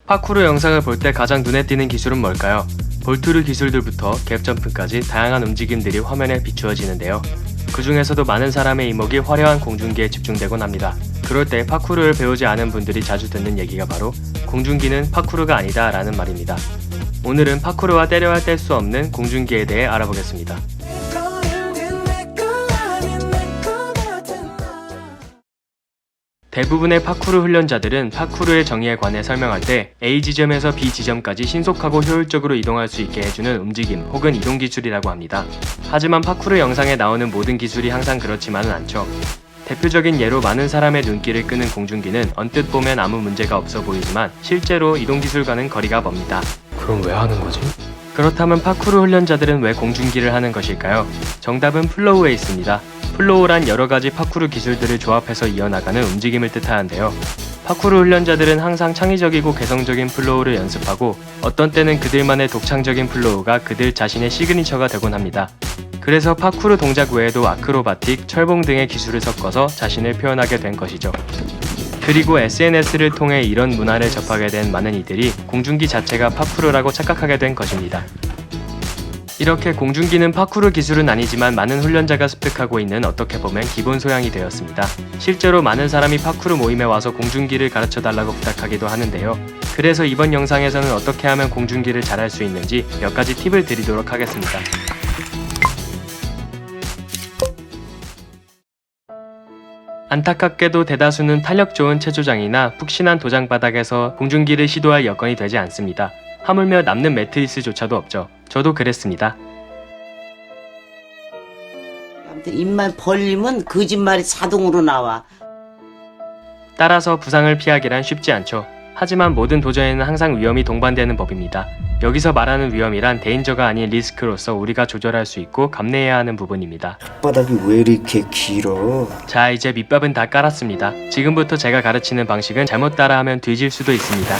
파쿠르 영상을 볼 때 가장 눈에 띄는 기술은 뭘까요? 볼트루 기술들부터 갭점프까지 다양한 움직임들이 화면에 비추어지는데요. 그 중에서도 많은 사람의 이목이 화려한 공중기에 집중되곤 합니다. 그럴 때 파쿠르를 배우지 않은 분들이 자주 듣는 얘기가 바로 공중기는 파쿠르가 아니다 라는 말입니다. 오늘은 파쿠르와 때려야 뗄 수 없는 공중기에 대해 알아보겠습니다. 대부분의 파쿠르 훈련자들은 파쿠르의 정의에 관해 설명할 때 A 지점에서 B 지점까지 신속하고 효율적으로 이동할 수 있게 해주는 움직임 혹은 이동 기술이라고 합니다. 하지만 파쿠르 영상에 나오는 모든 기술이 항상 그렇지만은 않죠. 대표적인 예로 많은 사람의 눈길을 끄는 공중기는 언뜻 보면 아무 문제가 없어 보이지만 실제로 이동 기술과는 거리가 멉니다. 그럼 왜 하는 거지? 그렇다면 파쿠르 훈련자들은 왜 공중기를 하는 것일까요? 정답은 플로우에 있습니다. 플로우란 여러가지 파쿠르 기술들을 조합해서 이어나가는 움직임을 뜻하는데요. 파쿠르 훈련자들은 항상 창의적이고 개성적인 플로우를 연습하고 어떤 때는 그들만의 독창적인 플로우가 그들 자신의 시그니처가 되곤 합니다. 그래서 파쿠르 동작 외에도 아크로바틱, 철봉 등의 기술을 섞어서 자신을 표현하게 된 것이죠. 그리고 SNS를 통해 이런 문화를 접하게 된 많은 이들이 공중기 자체가 파쿠르라고 착각하게 된 것입니다. 이렇게 공중기는 파쿠르 기술은 아니지만 많은 훈련자가 습득하고 있는 어떻게 보면 기본 소양이 되었습니다. 실제로 많은 사람이 파쿠르 모임에 와서 공중기를 가르쳐달라고 부탁하기도 하는데요. 그래서 이번 영상에서는 어떻게 하면 공중기를 잘할 수 있는지 몇 가지 팁을 드리도록 하겠습니다. 안타깝게도 대다수는 탄력 좋은 체조장이나 푹신한 도장 바닥에서 공중기를 시도할 여건이 되지 않습니다. 하물며 남는 매트리스조차도 없죠. 저도 그랬습니다. 입만 벌리면 거짓말이 자동으로 나와. 따라서 부상을 피하기란 쉽지 않죠. 하지만 모든 도전에는 항상 위험이 동반되는 법입니다. 여기서 말하는 위험이란 데인저가 아닌 리스크로서 우리가 조절할 수 있고 감내해야 하는 부분입니다. 바닥이 왜 이렇게 길어? 자, 이제 밑밥은 다 깔았습니다. 지금부터 제가 가르치는 방식은 잘못 따라하면 뒤질 수도 있습니다.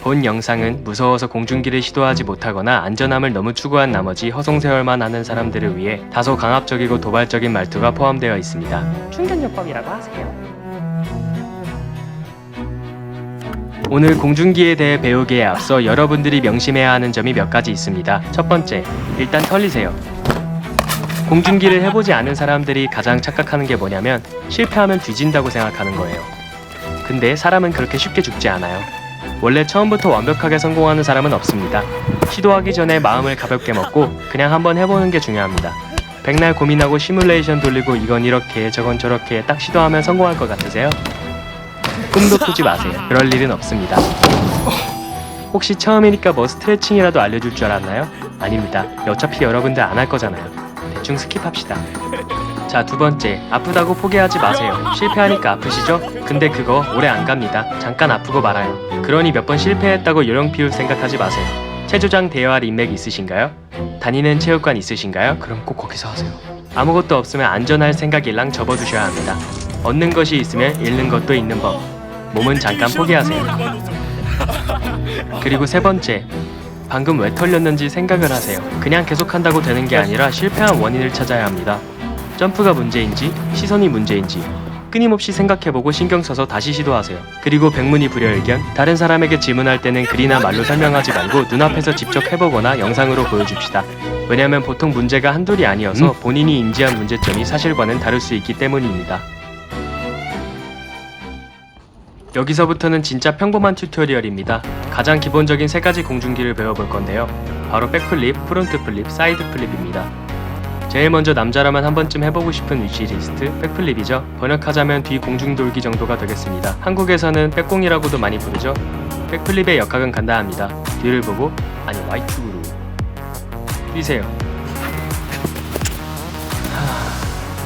본 영상은 무서워서 공중기를 시도하지 못하거나 안전함을 너무 추구한 나머지 허송세월만 하는 사람들을 위해 다소 강압적이고 도발적인 말투가 포함되어 있습니다. 충전요법이라고 하세요. 오늘 공중기에 대해 배우기에 앞서 여러분들이 명심해야 하는 점이 몇 가지 있습니다. 첫 번째, 일단 털리세요. 공중기를 해보지 않은 사람들이 가장 착각하는 게 뭐냐면 실패하면 뒤진다고 생각하는 거예요. 근데 사람은 그렇게 쉽게 죽지 않아요. 원래 처음부터 완벽하게 성공하는 사람은 없습니다. 시도하기 전에 마음을 가볍게 먹고 그냥 한번 해보는 게 중요합니다. 백날 고민하고 시뮬레이션 돌리고 이건 이렇게 저건 저렇게 딱 시도하면 성공할 것 같으세요? 꿈도 꾸지 마세요. 그럴 일은 없습니다. 혹시 처음이니까 뭐 스트레칭이라도 알려줄 줄 알았나요? 아닙니다. 어차피 여러분들 안 할 거잖아요. 대충 스킵합시다. 자, 두 번째, 아프다고 포기하지 마세요. 실패하니까 아프시죠? 근데 그거 오래 안 갑니다. 잠깐 아프고 말아요. 그러니 몇 번 실패했다고 요령 피울 생각하지 마세요. 체조장 대여할 인맥 있으신가요? 다니는 체육관 있으신가요? 그럼 꼭 거기서 하세요. 아무것도 없으면 안전할 생각일랑 접어두셔야 합니다. 얻는 것이 있으면 잃는 것도 있는 법. 몸은 잠깐 포기하세요. 그리고 세 번째, 방금 왜 털렸는지 생각을 하세요. 그냥 계속한다고 되는 게 아니라 실패한 원인을 찾아야 합니다. 점프가 문제인지 시선이 문제인지 끊임없이 생각해보고 신경 써서 다시 시도하세요. 그리고 백문이 불여일견, 다른 사람에게 질문할 때는 글이나 말로 설명하지 말고 눈앞에서 직접 해보거나 영상으로 보여줍시다. 왜냐면 보통 문제가 한둘이 아니어서 본인이 인지한 문제점이 사실과는 다를 수 있기 때문입니다. 여기서부터는 진짜 평범한 튜토리얼입니다. 가장 기본적인 세 가지 공중기를 배워볼 건데요. 바로 백플립, 프론트 플립, 사이드 플립입니다. 제일 먼저 남자라면 한 번쯤 해보고 싶은 위시리스트, 백플립이죠. 번역하자면 뒤 공중 돌기 정도가 되겠습니다. 한국에서는 백공이라고도 많이 부르죠. 백플립의 역학은 간단합니다. 뒤를 보고, 아니 Y축으로 뛰세요.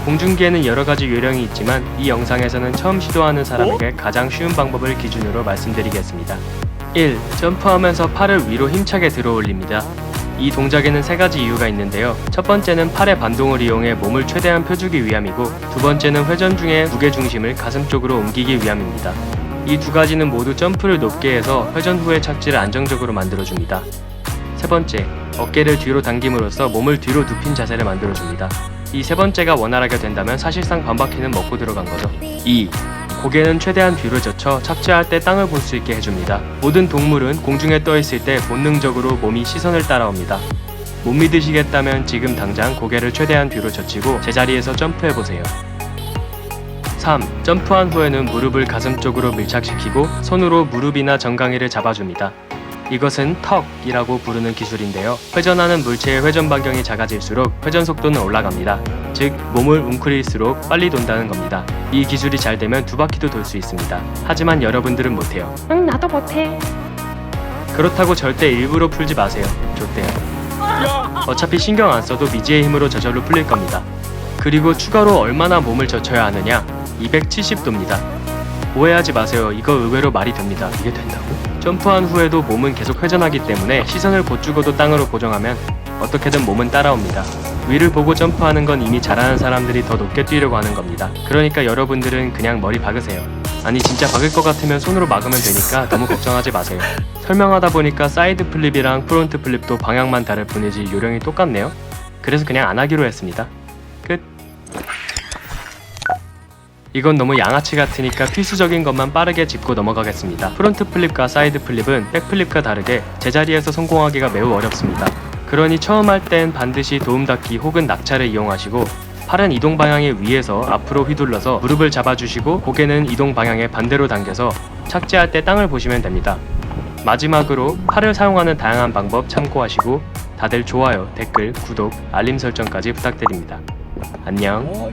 공중기에는 여러가지 요령이 있지만 이 영상에서는 처음 시도하는 사람에게 가장 쉬운 방법을 기준으로 말씀드리겠습니다. 1. 점프하면서 팔을 위로 힘차게 들어 올립니다. 이 동작에는 세 가지 이유가 있는데요. 첫 번째는 팔의 반동을 이용해 몸을 최대한 펴주기 위함이고, 두 번째는 회전 중에 무게중심을 가슴 쪽으로 옮기기 위함입니다. 이 두 가지는 모두 점프를 높게 해서 회전 후의 착지를 안정적으로 만들어줍니다. 세 번째, 어깨를 뒤로 당김으로써 몸을 뒤로 눕힌 자세를 만들어줍니다. 이 세 번째가 원활하게 된다면 사실상 반바퀴는 먹고 들어간 거죠. 2. 고개는 최대한 뒤로 젖혀 착지할 때 땅을 볼 수 있게 해줍니다. 모든 동물은 공중에 떠 있을 때 본능적으로 몸이 시선을 따라옵니다. 못 믿으시겠다면 지금 당장 고개를 최대한 뒤로 젖히고 제자리에서 점프해보세요. 3. 점프한 후에는 무릎을 가슴 쪽으로 밀착시키고 손으로 무릎이나 정강이를 잡아줍니다. 이것은 턱이라고 부르는 기술인데요. 회전하는 물체의 회전 반경이 작아질수록 회전 속도는 올라갑니다. 즉, 몸을 웅크릴수록 빨리 돈다는 겁니다. 이 기술이 잘 되면 2바퀴도 돌 수 있습니다. 하지만 여러분들은 못해요. 응, 나도 못해. 그렇다고 절대 일부러 풀지 마세요. 좋대요. 어차피 신경 안 써도 미지의 힘으로 저절로 풀릴 겁니다. 그리고 추가로 얼마나 몸을 젖혀야 하느냐? 270도입니다. 오해하지 마세요. 이거 의외로 말이 됩니다. 이게 된다고? 점프한 후에도 몸은 계속 회전하기 때문에 시선을 곧 죽어도 땅으로 고정하면 어떻게든 몸은 따라옵니다. 위를 보고 점프하는 건 이미 잘하는 사람들이 더 높게 뛰려고 하는 겁니다. 그러니까 여러분들은 그냥 머리 박으세요. 아니 진짜 박을 것 같으면 손으로 막으면 되니까 너무 걱정하지 마세요. 설명하다 보니까 사이드 플립이랑 프론트 플립도 방향만 다를 뿐이지 요령이 똑같네요. 그래서 그냥 안 하기로 했습니다. 끝. 이건 너무 양아치 같으니까 필수적인 것만 빠르게 짚고 넘어가겠습니다. 프론트 플립과 사이드 플립은 백 플립과 다르게 제자리에서 성공하기가 매우 어렵습니다. 그러니 처음 할 땐 반드시 도움 닫기 혹은 낙차를 이용하시고 팔은 이동 방향에 위에서 앞으로 휘둘러서 무릎을 잡아주시고 고개는 이동 방향에 반대로 당겨서 착지할 때 땅을 보시면 됩니다. 마지막으로 팔을 사용하는 다양한 방법 참고하시고 다들 좋아요, 댓글, 구독, 알림 설정까지 부탁드립니다. 안녕.